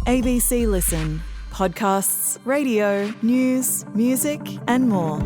ABC Listen. Podcasts, radio, news, music and more.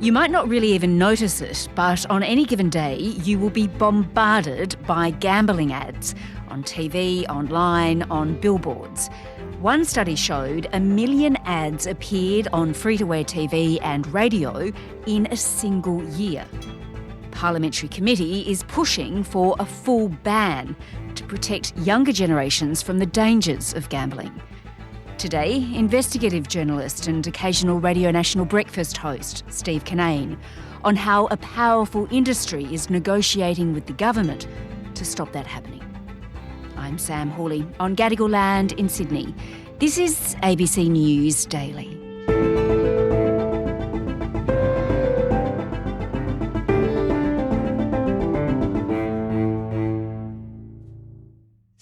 You might not really even notice it, but on any given day, you will be bombarded by gambling ads on TV, online, on billboards. One study showed 1 million ads appeared on free-to-air TV and radio in a single year. Parliamentary committee is pushing for a full ban to protect younger generations from the dangers of gambling. Today, investigative journalist and occasional Radio National breakfast host, Steve Cannane, on how a powerful industry is negotiating with the government to stop that happening. I'm Sam Hawley on Gadigal land in Sydney. This is ABC News Daily.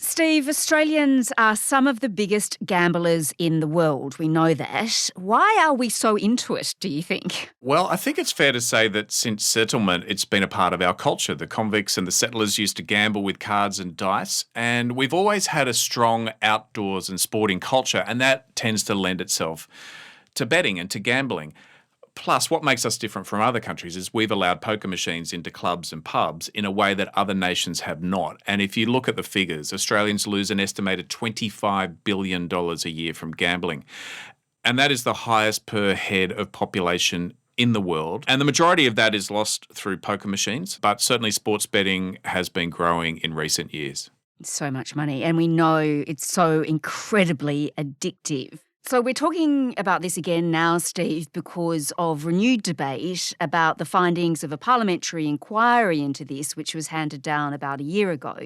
Steve, Australians are some of the biggest gamblers in the world. We know that. Why are we so into it, do you think? Well, I think it's fair to say that since settlement, it's been a part of our culture. The convicts and the settlers used to gamble with cards and dice, and we've always had a strong outdoors and sporting culture, and that tends to lend itself to betting and to gambling. Plus, what makes us different from other countries is we've allowed poker machines into clubs and pubs in a way that other nations have not. And if you look at the figures, Australians lose an estimated $25 billion a year from gambling. And that is the highest per head of population in the world. And the majority of that is lost through poker machines, but certainly sports betting has been growing in recent years. So much money, and we know it's so incredibly addictive. So we're talking about this again now, Steve, because of renewed debate about the findings of a parliamentary inquiry into this, which was handed down about a year ago.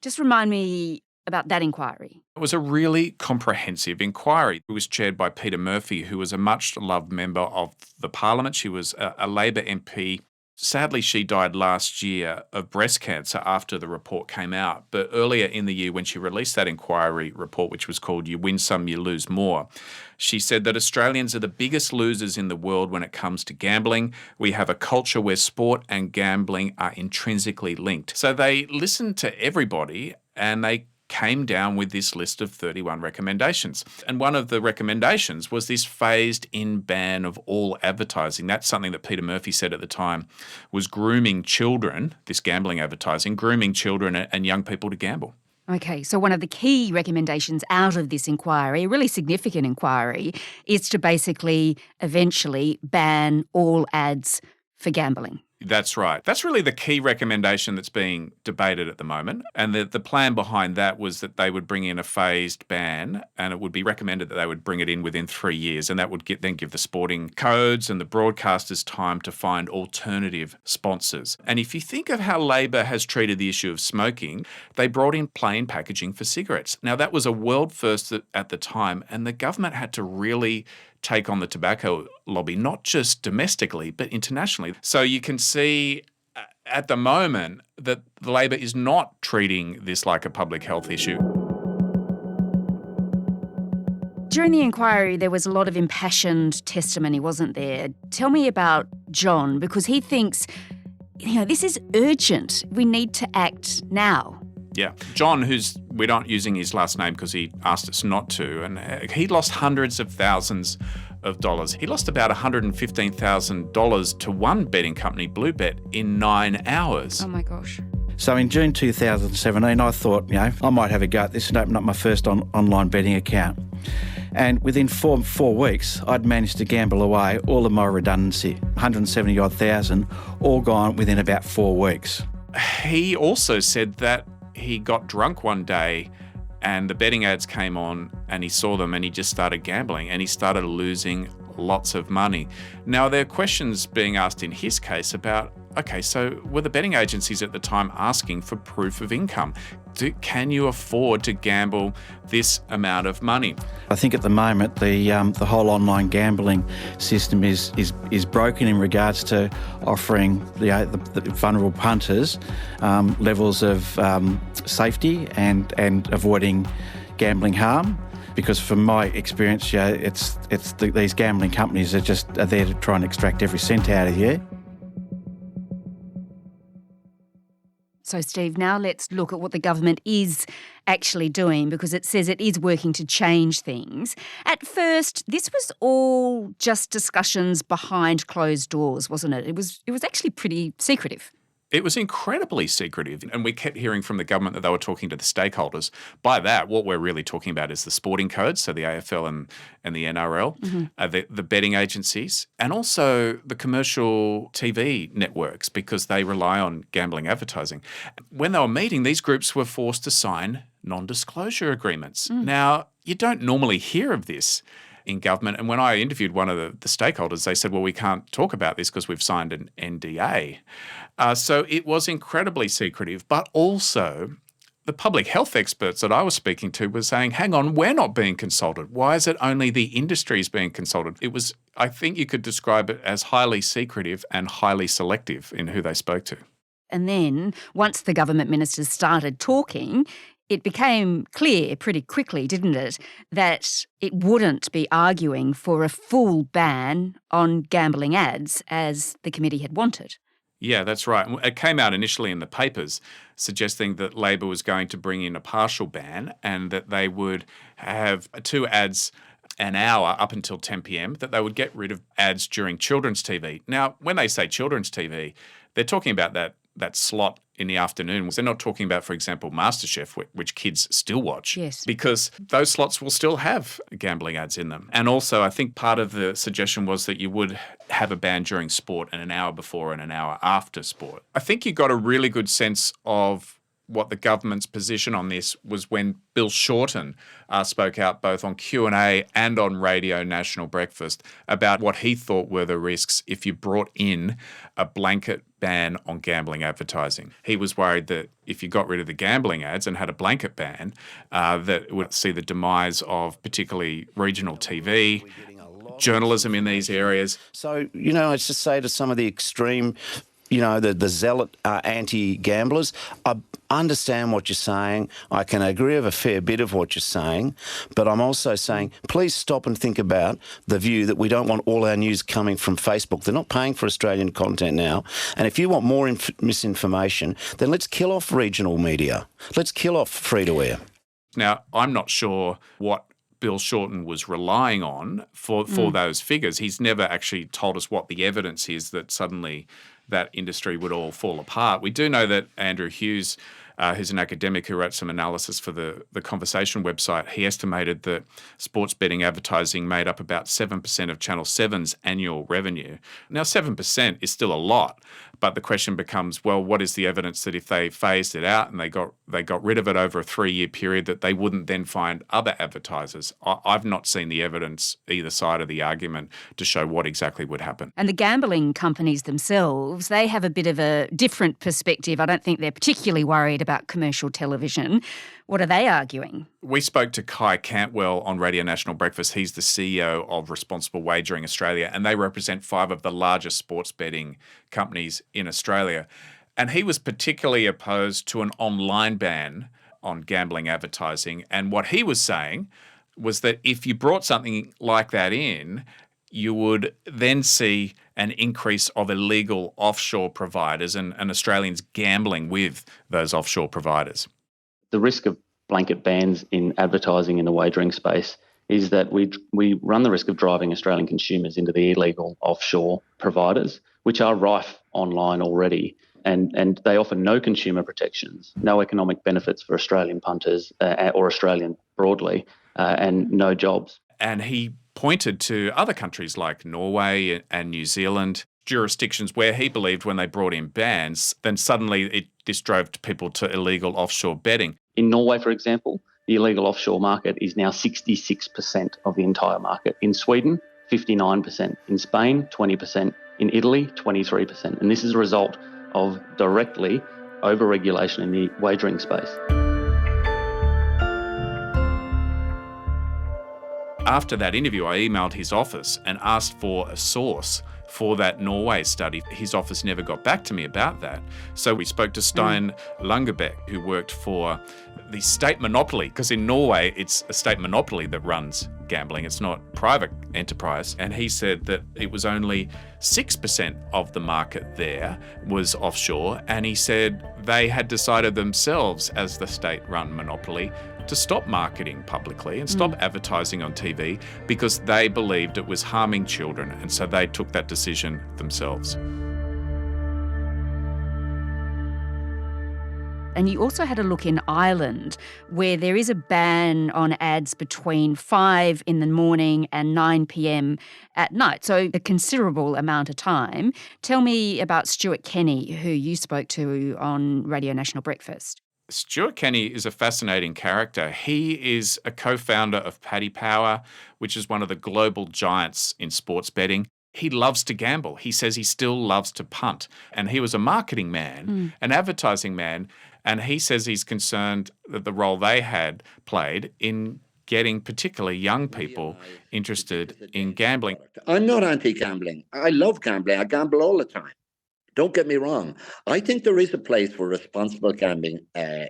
Just remind me about that inquiry. It was a really comprehensive inquiry. It was chaired by Peter Murphy, who was a much-loved member of the Parliament. She was a Labor MP. Sadly, she died last year of breast cancer after the report came out. But earlier in the year, when she released that inquiry report, which was called You Win Some, You Lose More, she said that Australians are the biggest losers in the world when it comes to gambling. We have a culture where sport and gambling are intrinsically linked. So they listened to everybody and they came down with this list of 31 recommendations. And one of the recommendations was this phased-in ban of all advertising. That's something that Peter Murphy said at the time was grooming children, this gambling advertising, grooming children and young people to gamble. Okay, so one of the key recommendations out of this inquiry, a really significant inquiry, is to basically eventually ban all ads for gambling. That's right. That's really the key recommendation that's being debated at the moment. And the plan behind that was that they would bring in a phased ban, and it would be recommended that they would bring it in within 3 years. And that would then give the sporting codes and the broadcasters time to find alternative sponsors. And if you think of how Labor has treated the issue of smoking, they brought in plain packaging for cigarettes. Now, that was a world first at the time, and the government had to really take on the tobacco lobby, not just domestically, but internationally. So you can see at the moment that Labor is not treating this like a public health issue. During the inquiry, there was a lot of impassioned testimony, wasn't there? Tell me about John, because he thinks, this is urgent. We need to act now. Yeah. John, we're not using his last name because he asked us not to, and he lost hundreds of thousands of dollars. He lost about $115,000 to one betting company, Bluebet, in 9 hours. Oh my gosh. So in June 2017, I thought, I might have a go at this and open up my first online betting account. And within four weeks, I'd managed to gamble away all of my redundancy, 170-odd thousand, all gone within about 4 weeks. He also said that he got drunk one day and the betting ads came on and he saw them and he just started gambling and he started losing lots of money. Now, there are questions being asked in his case about, okay, so were the betting agencies at the time asking for proof of income? Can you afford to gamble this amount of money? I think at the moment the whole online gambling system is broken in regards to offering the vulnerable punters levels of safety and avoiding gambling harm. because from my experience, these gambling companies are there to try and extract every cent out of you. So, Steve, now let's look at what the government is actually doing, because it says it is working to change things. At first, this was all just discussions behind closed doors, wasn't it? It was actually pretty secretive. It was incredibly secretive, and we kept hearing from the government that they were talking to the stakeholders. By that, what we're really talking about is the sporting codes, so the AFL and the NRL, the betting agencies, and also the commercial TV networks, because they rely on gambling advertising. When they were meeting, these groups were forced to sign non-disclosure agreements. Now, you don't normally hear of this in government. And when I interviewed one of the stakeholders, they said, well, we can't talk about this because we've signed an NDA. So it was incredibly secretive, but also the public health experts that I was speaking to were saying, hang on, we're not being consulted. Why is it only the industry is being consulted? It was, I think you could describe it as highly secretive and highly selective in who they spoke to. And then once the government ministers started talking, it became clear pretty quickly, didn't it, that it wouldn't be arguing for a full ban on gambling ads as the committee had wanted. Yeah, that's right. It came out initially in the papers suggesting that Labor was going to bring in a partial ban and that they would have 2 ads an hour up until 10 p.m, that they would get rid of ads during children's TV. Now, when they say children's TV, they're talking about that slot in the afternoon. They're not talking about, for example, MasterChef, which kids still watch. Yes. Because those slots will still have gambling ads in them. And also, I think part of the suggestion was that you would have a ban during sport and an hour before and an hour after sport. I think you got a really good sense of what the government's position on this was when Bill Shorten spoke out both on Q&A and on Radio National Breakfast about what he thought were the risks if you brought in a blanket ban on gambling advertising. He was worried that if you got rid of the gambling ads and had a blanket ban, that it would see the demise of particularly regional TV, journalism in these areas. So, I just say to some of the extreme, the zealot anti-gamblers, I understand what you're saying. I can agree with a fair bit of what you're saying, but I'm also saying please stop and think about the view that we don't want all our news coming from Facebook. They're not paying for Australian content now. And if you want more misinformation, then let's kill off regional media. Let's kill off free-to-air. Now, I'm not sure what Bill Shorten was relying on for those figures. He's never actually told us what the evidence is that suddenly that industry would all fall apart. We do know that Andrew Hughes, who's an academic who wrote some analysis for the Conversation website, he estimated that sports betting advertising made up about 7% of Channel 7's annual revenue. Now, 7% is still a lot, but the question becomes, well, what is the evidence that if they phased it out and they got rid of it over a 3-year period, that they wouldn't then find other advertisers? I've not seen the evidence either side of the argument to show what exactly would happen. And the gambling companies themselves, they have a bit of a different perspective. I don't think they're particularly worried about commercial television. What are they arguing? We spoke to Kai Cantwell on Radio National Breakfast. He's the CEO of Responsible Wagering Australia, and they represent 5 of the largest sports betting companies in Australia. And he was particularly opposed to an online ban on gambling advertising. And what he was saying was that if you brought something like that in, you would then see an increase of illegal offshore providers and Australians gambling with those offshore providers. The risk of blanket bans in advertising in the wagering space is that we run the risk of driving Australian consumers into the illegal offshore providers, which are rife online already. And they offer no consumer protections, no economic benefits for Australian punters or Australian broadly, and no jobs. And he pointed to other countries like Norway and New Zealand, jurisdictions where he believed when they brought in bans, then suddenly this drove people to illegal offshore betting. In Norway, for example, the illegal offshore market is now 66% of the entire market. In Sweden, 59%. In Spain, 20%. In Italy, 23%. And this is a result of directly over-regulation in the wagering space. After that interview, I emailed his office and asked for a source for that Norway study. His office never got back to me about that. So we spoke to Stein Lungebæk, who worked for the state monopoly, because in Norway it's a state monopoly that runs gambling. It's not private enterprise. And he said that it was only 6% of the market there was offshore. And he said they had decided themselves, as the state-run monopoly, to stop marketing publicly and stop advertising on TV because they believed it was harming children. And so they took that decision themselves. And you also had a look in Ireland, where there is a ban on ads between 5 in the morning and 9 p.m. at night, so a considerable amount of time. Tell me about Steve Cannane, who you spoke to on Radio National Breakfast. Steve Cannane is a fascinating character. He is a co-founder of Paddy Power, which is one of the global giants in sports betting. He loves to gamble. He says he still loves to punt. And he was a marketing man, an advertising man, and he says he's concerned that the role they had played in getting particularly young people interested in gambling. I'm not anti-gambling. I love gambling. I gamble all the time. Don't get me wrong. I think there is a place for responsible gambling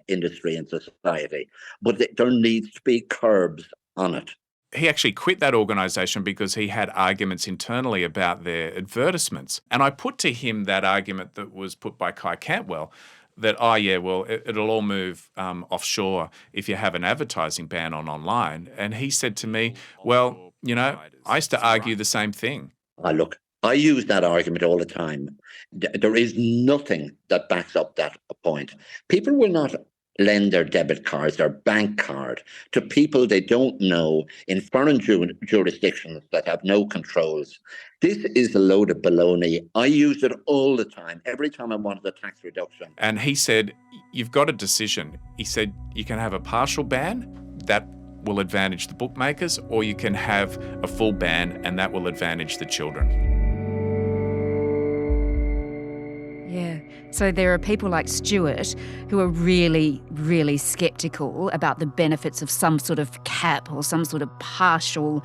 industry in society, but there needs to be curbs on it. He actually quit that organisation because he had arguments internally about their advertisements. And I put to him that argument that was put by Kai Cantwell, that, it'll all move offshore if you have an advertising ban on online. And he said to me, well, I used to argue the same thing. Look, I use that argument all the time. There is nothing that backs up that point. People will not lend their debit cards, their bank card, to people they don't know in foreign jurisdictions that have no controls. This is a load of baloney. I use it all the time, every time I wanted a tax reduction. And he said, you've got a decision. He said, you can have a partial ban, that will advantage the bookmakers, or you can have a full ban and that will advantage the children. Yeah. So there are people like Stuart who are really, really sceptical about the benefits of some sort of cap or some sort of partial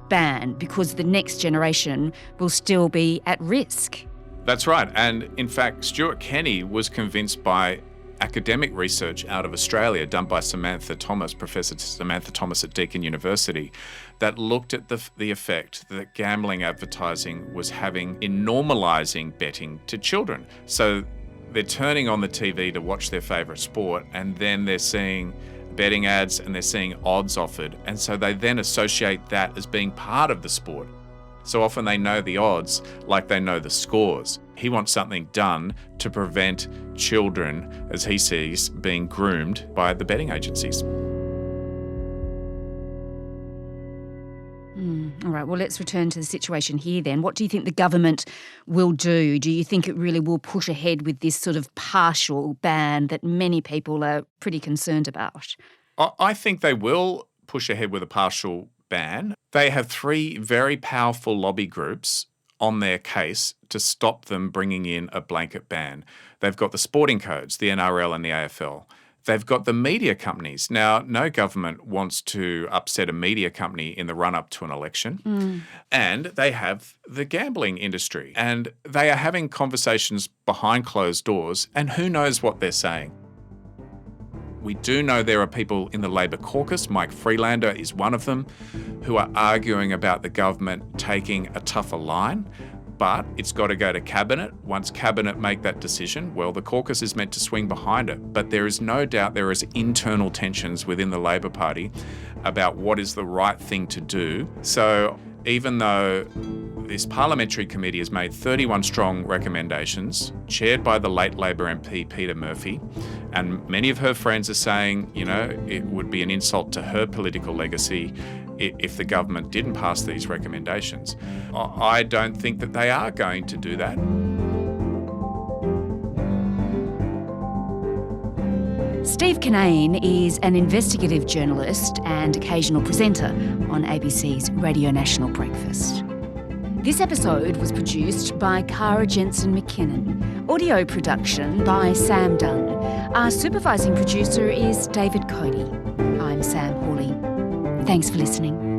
ban because the next generation will still be at risk. That's right. And in fact, Steve Cannane was convinced by academic research out of Australia done by Professor Samantha Thomas at Deakin University, that looked at the effect that gambling advertising was having in normalising betting to children. So they're turning on the TV to watch their favourite sport, and then they're seeing betting ads and they're seeing odds offered, and so they then associate that as being part of the sport. So often they know the odds like they know the scores. He wants something done to prevent children, as he sees, being groomed by the betting agencies. All right, well, let's return to the situation here then. What do you think the government will do? Do you think it really will push ahead with this sort of partial ban that many people are pretty concerned about? I think they will push ahead with a partial ban. They have 3 very powerful lobby groups on their case to stop them bringing in a blanket ban. They've got the sporting codes, the NRL and the AFL. They've got the media companies. Now, no government wants to upset a media company in the run-up to an election. And they have the gambling industry. And they are having conversations behind closed doors, and who knows what they're saying. We do know there are people in the Labor caucus, Mike Freelander is one of them, who are arguing about the government taking a tougher line. But it's got to go to Cabinet. Once Cabinet make that decision, well, the caucus is meant to swing behind it. But there is no doubt there is internal tensions within the Labor Party about what is the right thing to do. So even though this parliamentary committee has made 31 strong recommendations, chaired by the late Labor MP Peter Murphy, and many of her friends are saying, it would be an insult to her political legacy if the government didn't pass these recommendations. I don't think that they are going to do that. Steve Cannane is an investigative journalist and occasional presenter on ABC's Radio National Breakfast. This episode was produced by Cara Jensen McKinnon. Audio production by Sam Dunn. Our supervising producer is David Cody. I'm Sam Hawley. Thanks for listening.